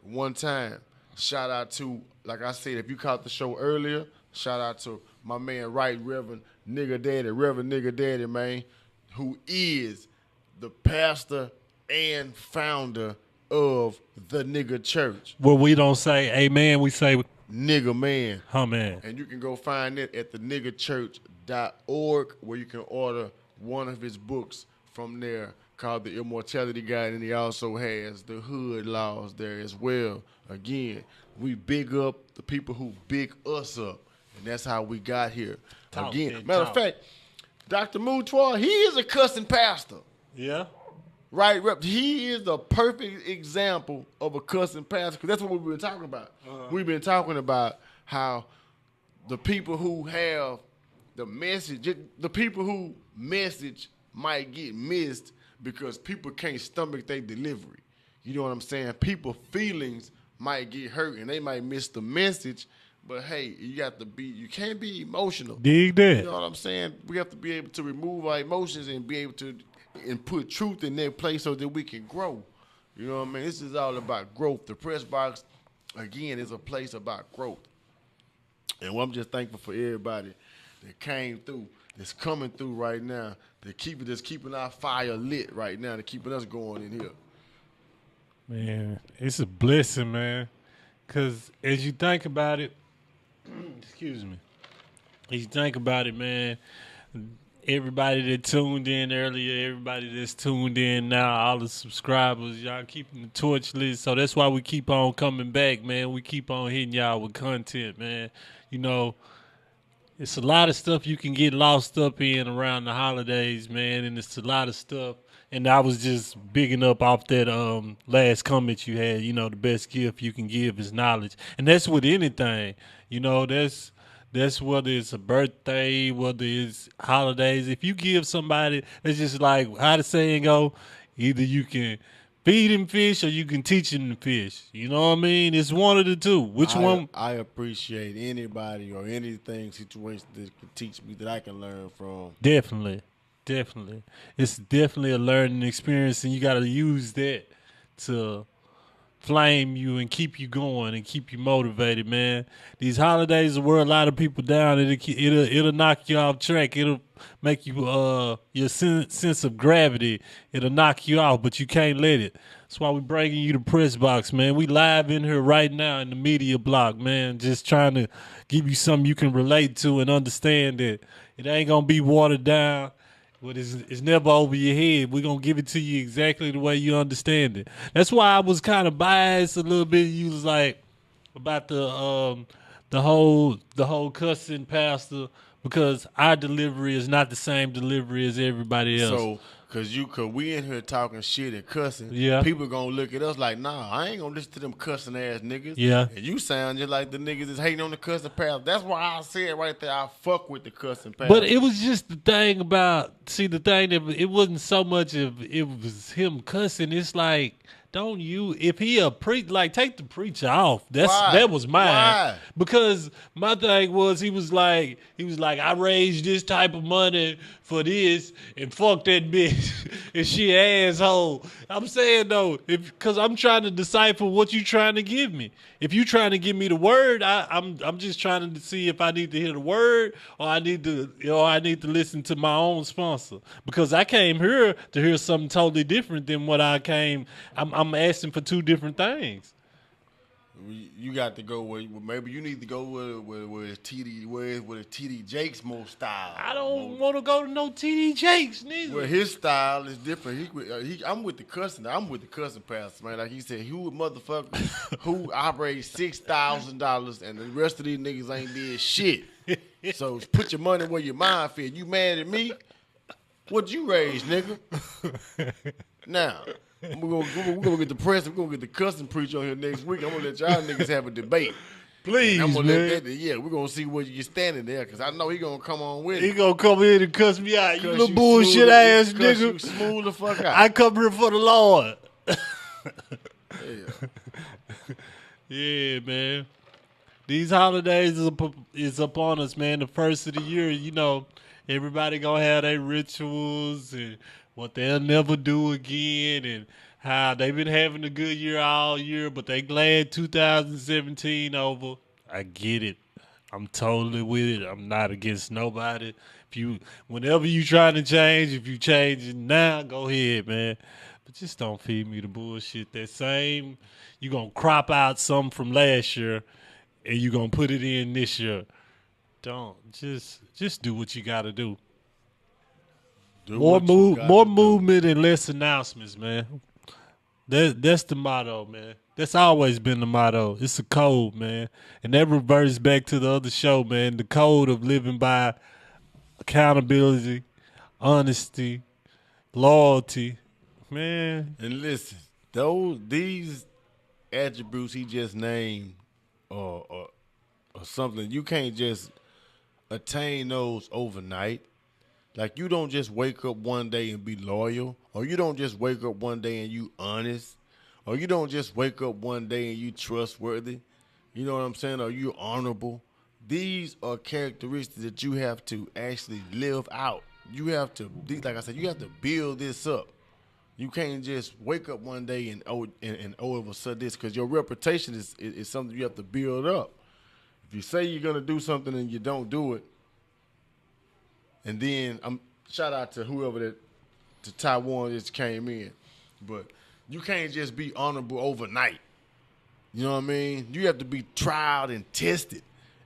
One time. Shout out to, like I said, if you caught the show earlier, shout out to my man, Reverend Nigga Daddy, man, who is the pastor and founder of the Nigga Church. Well, we don't say amen, we say Nigga Man. Huh, man. And you can go find it at theniggachurch.org where you can order one of his books from there called The Immortality Guide, and he also has the Hood Laws there as well. Again, we big up the people who big us up, and that's how we got here. Matter of fact, Dr. Moutoir, he is a cussing pastor. Yeah. Right, Rep. He is the perfect example of a cussing pastor because that's what we've been talking about. We've been talking about how the people who have the message, the people who message might get missed because people can't stomach their delivery. You know what I'm saying? People's feelings might get hurt and they might miss the message, but hey, you can't be emotional. Dig that. You know what I'm saying? We have to be able to remove our emotions and be able to and put truth in their place so that we can grow. You know what I mean? This is all about growth. The Pressbox, again, is a place about growth. And I'm just thankful for everybody that came through, that's coming through right now, that's keeping our fire lit right now, that's keeping us going in here. Man, it's a blessing, man. Because as you think about it, excuse me, as you think about it, man, everybody that tuned in earlier, everybody that's tuned in now, all the subscribers, y'all keeping the torch lit. So that's why we keep on coming back, man. We keep on hitting y'all with content, man. You know, it's a lot of stuff you can get lost up in around the holidays, man, and it's a lot of stuff. And I was just bigging up off that last comment you had, you know, the best gift you can give is knowledge. And that's with anything. You know, that's whether it's a birthday, whether it's holidays. If you give somebody, it's just like how the saying go, either you can feed him fish or you can teach him to fish. You know what I mean? It's one of the two. Which one? I appreciate anybody or anything, situation that can teach me that I can learn from. Definitely. It's definitely a learning experience, and you got to use that to flame you and keep you going and keep you motivated, man. These holidays will wear a lot of people down. It'll knock you off track. It'll make you your sense of gravity. It'll knock you off, but you can't let it. That's why we're bringing you the Pressbox, man. We live in here right now in the media block, man. Just trying to give you something you can relate to and understand that it ain't gonna be watered down. But it's never over your head. We're going to give it to you exactly the way you understand it. That's why I was kind of biased a little bit. You was like, about the whole cussing pastor, because our delivery is not the same delivery as everybody else. So, cause we in here talking shit and cussing. Yeah. People gonna look at us like, nah, I ain't gonna listen to them cussing ass niggas. Yeah. And you sound just like the niggas that's hating on the cussing pastor. That's why I said right there, I fuck with the cussing pastor. But it was just the thing about, that it wasn't so much of it was him cussing. It's like, if he a preach, like take the preacher off. That was mine. Why? Because my thing was he was like, I raised this type of money for this and fuck that bitch. Is she an asshole? I'm saying though, because I'm trying to decipher what you trying to give me. If you trying to give me the word, I'm just trying to see if I need to hear the word or I need to listen to my own sponsor, because I came here to hear something totally different than what I came. I'm asking for two different things. You got to go with, maybe you need to go with TD Jakes more style. I don't want to go to no TD Jakes neither. Well, his style is different. I'm with the cussing pastor, man. Like he said, who motherfucker who operates $6,000 and the rest of these niggas ain't did shit. So put your money where your mind fit. You mad at me? What'd you raise, nigga? Now. We're gonna get the press. We're gonna get the cussing preach on here next week. I'm gonna let y'all niggas have a debate. Please, I'm gonna man. we're gonna see where you're standing there, because I know he gonna come on with it. He gonna come in and cuss me out. You little bullshit ass nigga. You smooth the fuck out. I come here for the Lord. Yeah. Yeah, man. These holidays is upon us, man. The first of the year, you know, everybody gonna have their rituals and what they'll never do again, and how they've been having a good year all year, but they glad 2017 over. I get it. I'm totally with it. I'm not against nobody. Whenever you trying to change, if you change it now, go ahead, man. But just don't feed me the bullshit. That same, you gonna crop out something from last year, and you gonna put it in this year. Don't just do what you gotta do. More movement and less announcements, man. That's the motto, man. That's always been the motto. It's a code, man. And that reverts back to the other show, man. The code of living by accountability, honesty, loyalty, man. And listen, these attributes he just named or something, you can't just attain those overnight. Like, you don't just wake up one day and be loyal, or you don't just wake up one day and you honest, or you don't just wake up one day and you trustworthy. You know what I'm saying? Or you honorable. These are characteristics that you have to actually live out. You have to, like I said, you have to build this up. You can't just wake up one day and all of a sudden this, because your reputation is something you have to build up. If you say you're gonna do something and you don't do it, and then shout out to whoever to Taiwan just came in, but you can't just be honorable overnight. You know what I mean? You have to be tried and tested,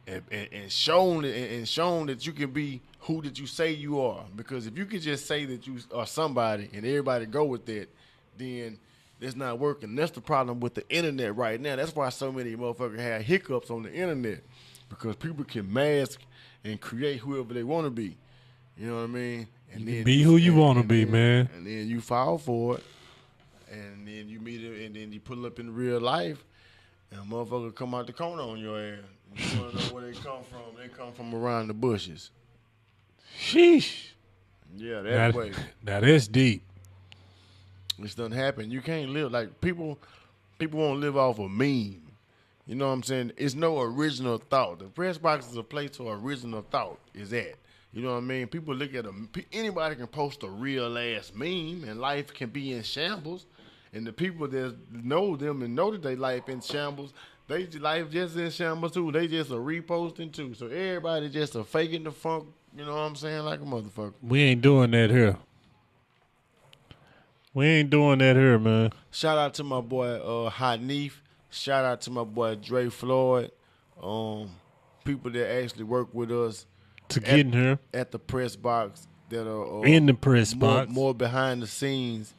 and shown that you can be who that you say you are. Because if you can just say that you are somebody and everybody go with that, then it's not working. That's the problem with the internet right now. That's why so many motherfuckers have hiccups on the internet, because people can mask and create whoever they want to be. You know what I mean? And then be who you want to be, man. And then you fall for it, and then you meet it, and then you pull up in real life, and a motherfucker come out the corner on your ass. You want to know where they come from? They come from around the bushes. Sheesh. Yeah, that way. Now that's deep. This doesn't happen. You can't live like people won't live off a meme. You know what I'm saying? It's no original thought. The Pressbox is a place where original thought is at. You know what I mean? People look at anybody can post a real ass meme, and life can be in shambles. And the people that know them and know that they life in shambles, they life just in shambles too. They just are reposting too. So everybody just are faking the funk. You know what I'm saying? Like a motherfucker. We ain't doing that here. We ain't doing that here, man. Shout out to my boy Hanif. Shout out to my boy Dre Floyd. People that actually work with us to get in here at the Pressbox, that are in the Pressbox, more behind the scenes,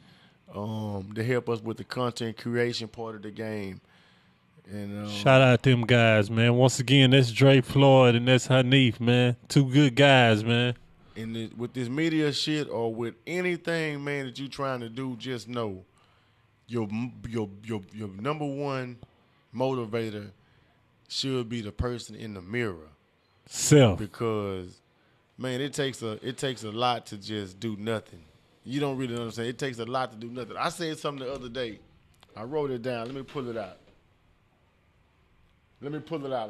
to help us with the content creation part of the game. And shout out them guys, man. Once again, that's Dre Floyd and that's Hanif, man. Two good guys, man. And with this media shit or with anything, man, that you trying to do, just know your number one motivator should be the person in the mirror. Self. Because, man, it takes a lot to just do nothing. You don't really understand. It takes a lot to do nothing. I said something the other day. I wrote it down. Let me pull it out.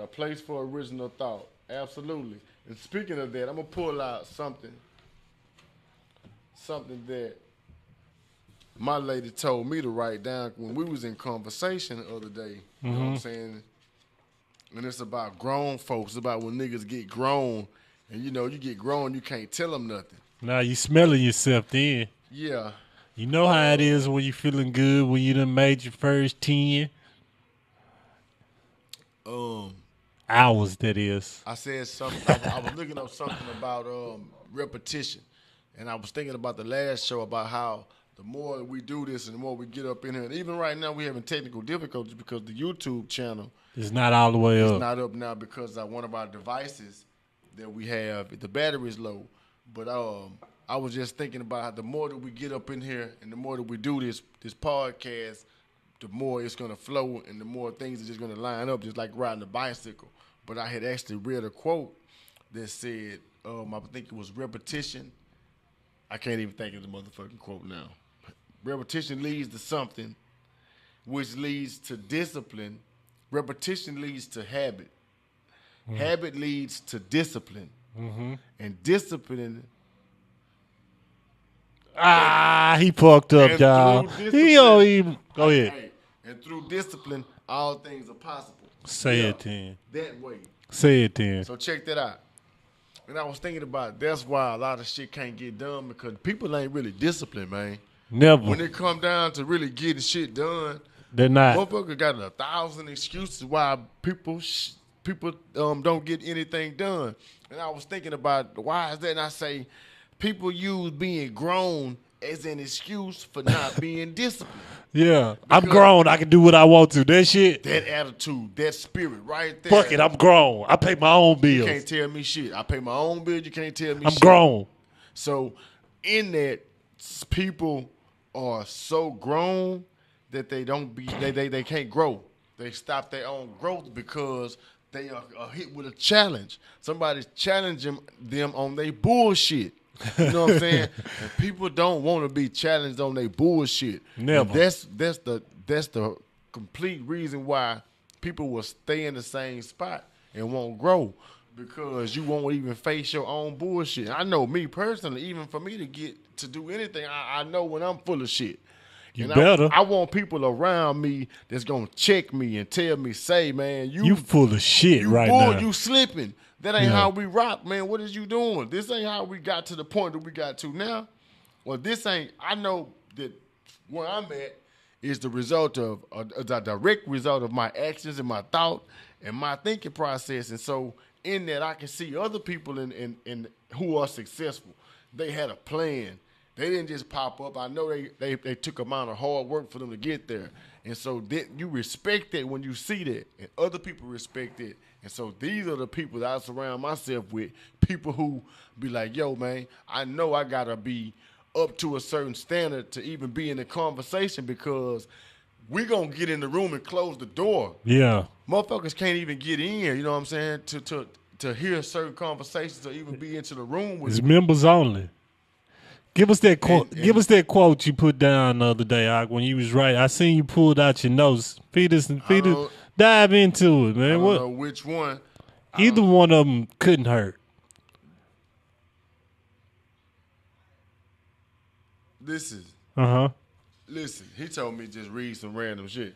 A place for original thought. Absolutely. And speaking of that, I'm going to pull out something that my lady told me to write down when we was in conversation the other day. You know what I'm saying? And it's about grown folks. It's about when niggas get grown. And, you know, you get grown, you can't tell them nothing. Now you smelling yourself then. Yeah. You know how it is when you feeling good, when you done made your first 10 hours, that is. I said something. I was looking up something about repetition. And I was thinking about the last show about how the more we do this and the more we get up in here. And even right now, we're having technical difficulties because the YouTube channel It's not all the way is up. not up now because one of our devices that we have, the battery is low. But I was just thinking about how the more that we get up in here and the more that we do this podcast, the more it's going to flow and the more things are just going to line up, just like riding a bicycle. But I had actually read a quote that said, I think it was repetition. I can't even think of the motherfucking quote now. Repetition leads to something, which leads to discipline. Repetition leads to habit. Habit leads to discipline. And discipline. He fucked up, And y'all. through He don't even. Go ahead. Hey, and through discipline, all things are possible. Say it then. That way. Say it then. So check that out. And I was thinking about that's why a lot of shit can't get done because people ain't really disciplined, man. Never. When it come down to really getting shit done, They're not. motherfucker got 1,000 excuses why people don't get anything done. And I was thinking about why is that? And I say people use being grown as an excuse for not being disciplined. Yeah. I'm grown. I can do what I want to. That shit. That attitude, that spirit right there. Fuck it. I'm grown. I pay my own You bills. can't tell me shit. I pay my own bills. You can't tell me I'm shit. grown. So in that, people are so grown that they can't grow. They stop their own growth because they are hit with a challenge. Somebody's challenging them on their bullshit. You know what I'm saying? And people don't want to be challenged on their bullshit. Never. And that's the complete reason why people will stay in the same spot and won't grow. Because you won't even face your own bullshit. I know me personally, even for me to do anything, I know when I'm full of shit. You better. I want people around me that's gonna check me and tell me, say, man, You full of shit right now. You slipping. That ain't how we rock, man. What is you doing? This ain't how we got to the point that we got to now. Well, this ain't. I know that where I'm at is the result of a direct result of my actions and my thought and my thinking process. And so in that, I can see other people in who are successful. They had a plan. They didn't just pop up. I know they took amount of hard work for them to get there. And so you respect that when you see that, and other people respect it. And so these are the people that I surround myself with, people who be like, yo, man, I know I got to be up to a certain standard to even be in the conversation because we going to get in the room and close the door. Yeah. Motherfuckers can't even get in, you know what I'm saying, to hear certain conversations or even be into the room with It's members only. Give us that quote. Give us that quote you put down the other day, Ak, when you was right. I seen you pulled out your notes. Feed us. Dive into it, man. I don't know which one. Either one of them couldn't hurt. Listen, he told me just read some random shit.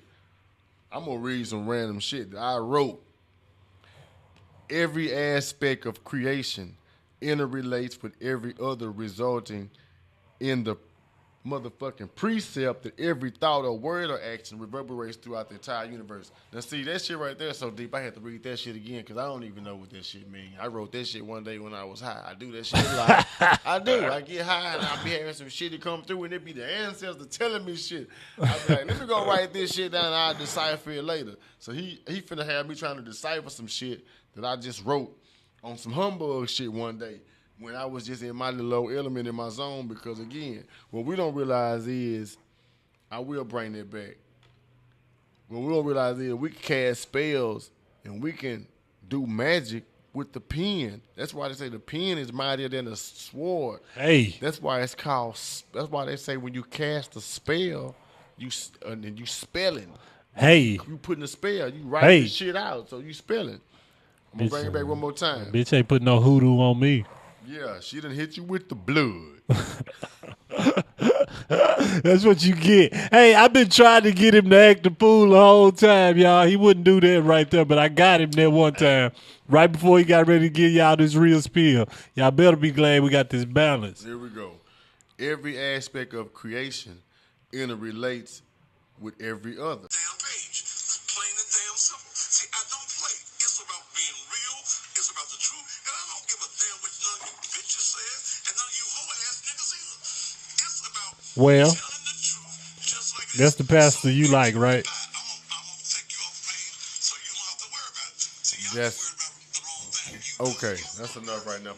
I'm going to read some random shit that I wrote. Every aspect of creation interrelates with every other, resulting in the motherfucking precept that every thought or word or action reverberates throughout the entire universe. Now, see, that shit right there so deep, I had to read that shit again because I don't even know what that shit means. I wrote that shit one day when I was high. I do that shit a lot. I do. I get high and I be having some shit to come through and it be the ancestors telling me shit. I be like, let me go write this shit down and I'll decipher it later. So he finna have me trying to decipher some shit that I just wrote on some humbug shit one day when I was just in my little low element in my zone because, again, what we don't realize is, I will bring that back. What we don't realize is we can cast spells and we can do magic with the pen. That's why they say the pen is mightier than the sword. Hey. That's why it's called, that's why they say when you cast a spell, you spelling. Hey. You putting a spell, you writing the shit out, so you spelling. I'm going to bring it back one more time. Bitch ain't putting no hoodoo on me. Yeah, she done hit you with the blood. That's what you get. Hey, I've been trying to get him to act the fool the whole time, y'all. He wouldn't do that right there, but I got him there one time, right before he got ready to give y'all this real spiel. Y'all better be glad we got this balance. Here we go. Every aspect of creation interrelates with every other. Damn page. Plain and damn simple. See, I don't play. It's about being real. It's about the truth. And I don't give a damn what none of you bitches says, and none of you hoe ass niggas either. It's about Well, telling the truth, just like that's the pastor you like, right? I'm gonna take you off page so you don't have to worry about it. See, y'all That's worried about the wrong thing. You okay. That's enough right now